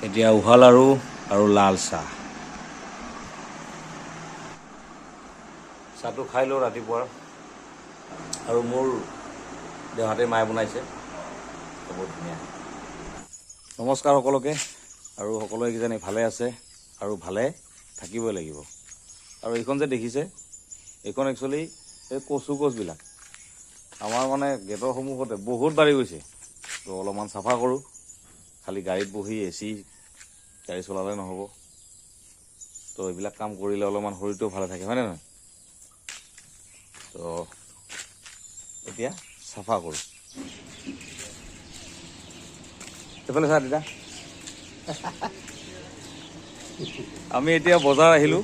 এতিয়া উহা লাড়ু আৰু লাল চাহ। চাহটো খাই লওঁ ৰাতিপুৱাৰ, আৰু মোৰ দেহাতে মায়ে বনাইছে, বহুত ধুনীয়া। নমস্কাৰ সকলোকে, আৰু সকলোৱে কিজানি ভালে আছে আৰু ভালে থাকিবই লাগিব। আৰু এইখন যে দেখিছে, এইখন একচুৱেলি এই কচু গছবিলাক আমাৰ মানে গেটৰ সন্মুখতে বহুত বাঢ়ি গৈছে। তো অলপমান চাফা কৰোঁ, খালি গাড়ীত বহি এচি গাড়ী চলালে নহ'ব। তো এইবিলাক কাম কৰিলে অলপমান শৰীৰটো ভালে থাকে, হয়নে নহয়? তো এতিয়া চাফা কৰোঁ। এইফালে চা দেতা, আমি এতিয়া বজাৰ আহিলোঁ,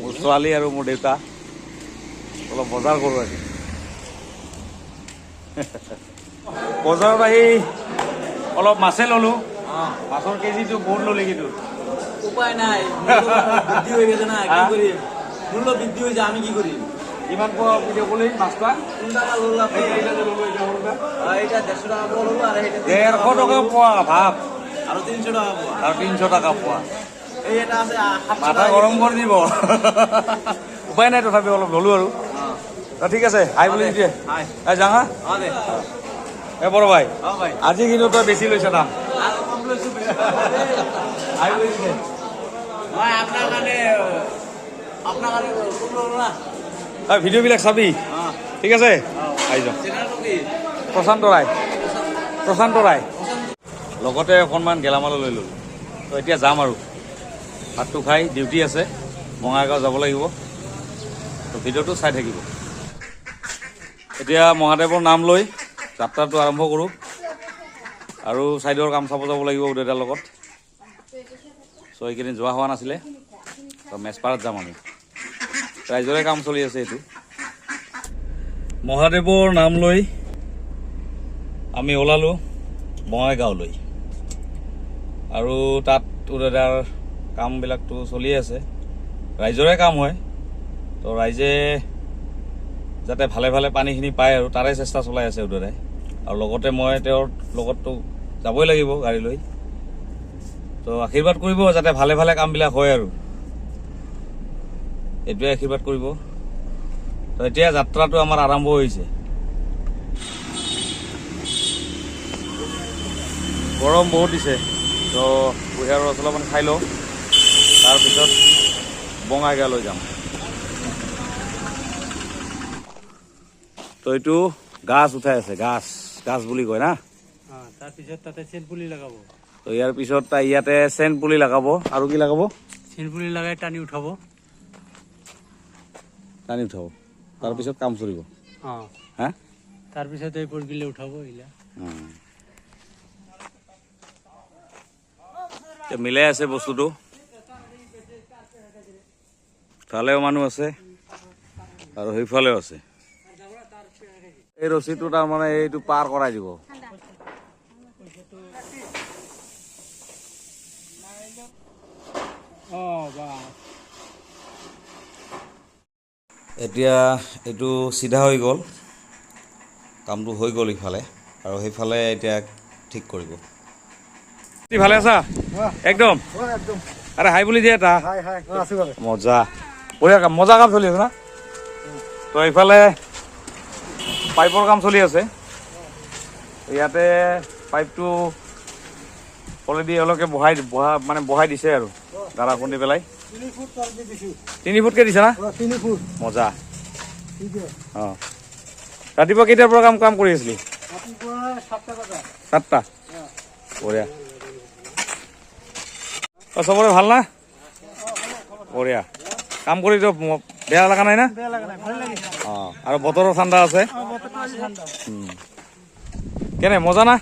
মোৰ ছোৱালী আৰু মোৰ দেউতা অলপ বজাৰ কৰোঁ আজি। বজাৰত আহি অলপ মাছে ল'লোঁ। মাছৰ কেজিটো বহুত ল'লে কিন্তু উপায় নাই, বৃদ্ধি হৈ গেছে না, কি কৰিম? মূল্য বৃদ্ধি হৈ যায়, আমি কি কৰিম? ইমান পোৱা ক'লি মাছটা? কোনটা ল'লো আপনি? এইটা যে ল'লোঁ এতিয়া সৰুটা এটা 150 টাকা পোৱা ল'লো, আৰ এটা 150 টকা পোৱা ভাব, আৰু 300 টাকা পোৱা। আৰু 300 টাকা পোৱা। এই এটা আছে 700 মাথা টাকা। গৰম কৰি দিব। উপায় নাই, তথাপি অলপ ল'লোঁ আৰু। ঠিক আছে, হাই বুলি দিয়ে যাওঁ হা। দে এ বড় ভাই, ভাই আজি কিন্তু তই বেছি লৈছ দাম। আৰু কম লৈছো হাই বুলি দিয়ে ভাই, আপনার কাছে কম ল'লো না। ভিডিঅ'বিলাক চাবি, ঠিক আছে? আহি যাওঁ। চেনেলটো কি? প্ৰশান্ত ৰায়। লগতে অকণমান গেলামালো লৈ ল'লোঁ। তো এতিয়া যাম আৰু ভাতটো খাই, ডিউটি আছে, বঙাইগাঁও যাব লাগিব। তো ভিডিঅ'টো চাই থাকিব। এতিয়া মহাদেৱৰ নাম লৈ যাত্ৰাটো আৰম্ভ কৰোঁ, আৰু ছাইডৰ কাম চাব যাব লাগিব দেউতাৰ লগত। চ' এইকেইদিন যোৱা হোৱা নাছিলে, তো মেচপাৰত যাম আমি। ৰাইজৰে কাম চলি আছে এইটো। মহাদেৱৰ নাম লৈ আমি ওলালোঁ বঙাইগাঁৱলৈ, আৰু তাত দাদাৰ কামবিলাকতো চলি আছে, ৰাইজৰে কাম হয়। তো ৰাইজে যাতে ভালে ভালে পানীখিনি পায় আৰু তাৰে চেষ্টা চলাই আছে দাদাই। আৰু লগতে মই তেওঁৰ লগততো যাবই লাগিব গাড়ী লৈ। তো আশীৰ্বাদ কৰিব যাতে ভালে ভালে কামবিলাক হয়, আৰু এইটোৱে আশীৰ্বাদ কৰিব। তো এতিয়া যাত্ৰাটো আমাৰ আৰম্ভ হৈছে। গৰম বহুত দিছে, তো কুঁহিয়াৰৰ ৰস অলপমান খাই লওঁ, তাৰপিছত বঙাইগাঁৱলৈ যাম। তো এইটো গাছ উঠাই আছে, গাছ বুলি কয় না। তাৰপিছত তাতে চেন পুলি লগাব। তো ইয়াৰ পিছত ইয়াতে চেন পুলি লগাব, আৰু কি লগাব? চেন পুলি লগাই টানি উঠাব। তাৰপিছত কাম চলিব। হা, তাৰপিছত এই পৰগিলে উঠাব এইলা। মিলাই আছে বস্তুটো, ফালেও মানুহ আছে আৰু সেইফালেও আছে। এই ৰছীটো তাৰমানে এইটো পাৰ কৰাই দিব। এতিয়া এইটো চিধা হৈ গ'ল, কামটো হৈ গ'ল ইফালে, আৰু সেইফালে এতিয়া ঠিক কৰিব। ভালে আছা? একদম আৰে হাই বুলি দিয়ে এটা মজা, বঢ়িয়া কাম, মজা কাম চলি আছে না। তো এইফালে পাইপৰ কাম চলি আছে। ইয়াতে পাইপটো অলৰেডি অলপকে বহাই দিছে, আৰু দাৰা খুন্দি পেলাই 3 ফুটকে দিছে না। মজা। অঁ, ৰাতিপুৱা কেইটাৰ পৰা কাম কৰি আছিলি? 7টা। বঢ়িয়া। চবৰে ভাল না? বঢ়িয়া। কাম কৰি তো বেয়া লগা নাই না? অঁ, আৰু বতৰো ঠাণ্ডা আছে। কেনে, মজা না?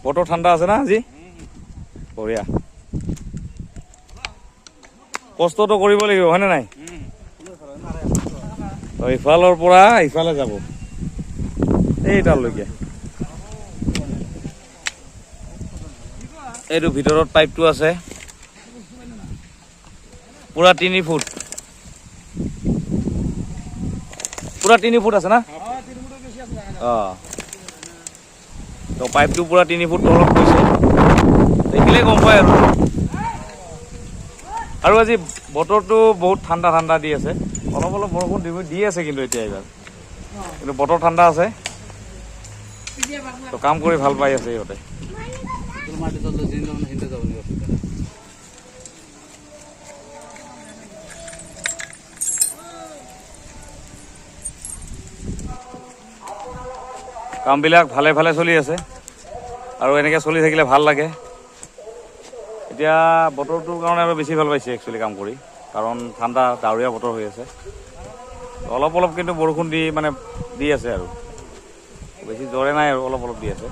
বতৰ ঠাণ্ডা আছে না আজি? বঢ়িয়া। কষ্টটো কৰিব লাগিব, হয়নে নাই? তো ইফালৰ পৰা ইফালে যাব, এইটালৈকে। এইটো ভিতৰত পাইপটো আছে, পুৰা 3 ফুট, পুৰা 3 ফুট আছে না? অঁ, তো পাইপটো পুৰা 3 ফুট তলত গৈছে। দেখিলে গম পায় আৰু আজি বতৰটো বহুত ঠাণ্ডা ঠাণ্ডা দি আছে অলপ অলপ বৰষুণ দি আছে কিন্তু এতিয়া এইবাৰ কিন্তু বতৰ ঠাণ্ডা আছে তো কাম কৰি ভাল পাই আছে ইহঁতে কামবিলাক ভালে ভালে চলি আছে আৰু এনেকৈ চলি থাকিলে ভাল লাগে এতিয়া বতৰটোৰ কাৰণে আৰু বেছি ভাল পাইছে একচুৱেলি কাম কৰি কাৰণ ঠাণ্ডা ডাৱৰীয়া বতৰ হৈ আছে অলপ অলপ কিন্তু বৰষুণ দি আছে আৰু বেছি জোৰে নাই আৰু অলপ অলপ দি আছে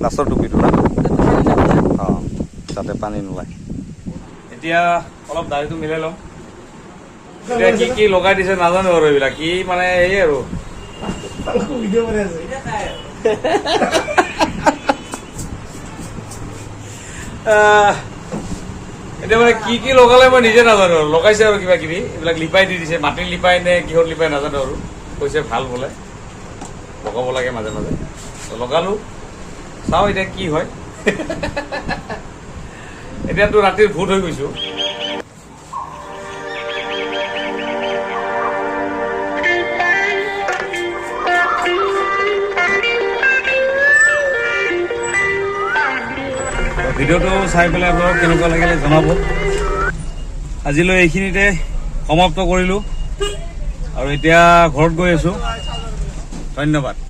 লাষ্টৰ টুপিটো না অঁ তাতে পানী নোলায় এতিয়া অলপ দাড়িটো মিলাই ল'ম এতিয়া কি কি লগাই দিছে নাজানো আৰু এইবিলাক কি এই আৰু এতিয়া কি কি লগালে মই নিজে নাজানো আৰু লগাইছে আৰু কিবা কিবি এইবিলাক লিপাই দি দিছে মাটিৰ লিপাই নে কিহৰ লিপাই নাজানো আৰু কৈছে ভাল বোলে লগাব লাগে মাজে মাজে লগালো চাওঁ এতিয়া কি হয় এতিয়াতো ৰাতিৰ ভূত হৈ গৈছো ভিডিঅ'টো চাই পেলাই আপোনালোক কেনেকুৱা লাগিলে জনাব আজিলৈ এইখিনিতে সমাপ্ত কৰিলোঁ আৰু এতিয়া ঘৰত গৈ আছোঁ ধন্যবাদ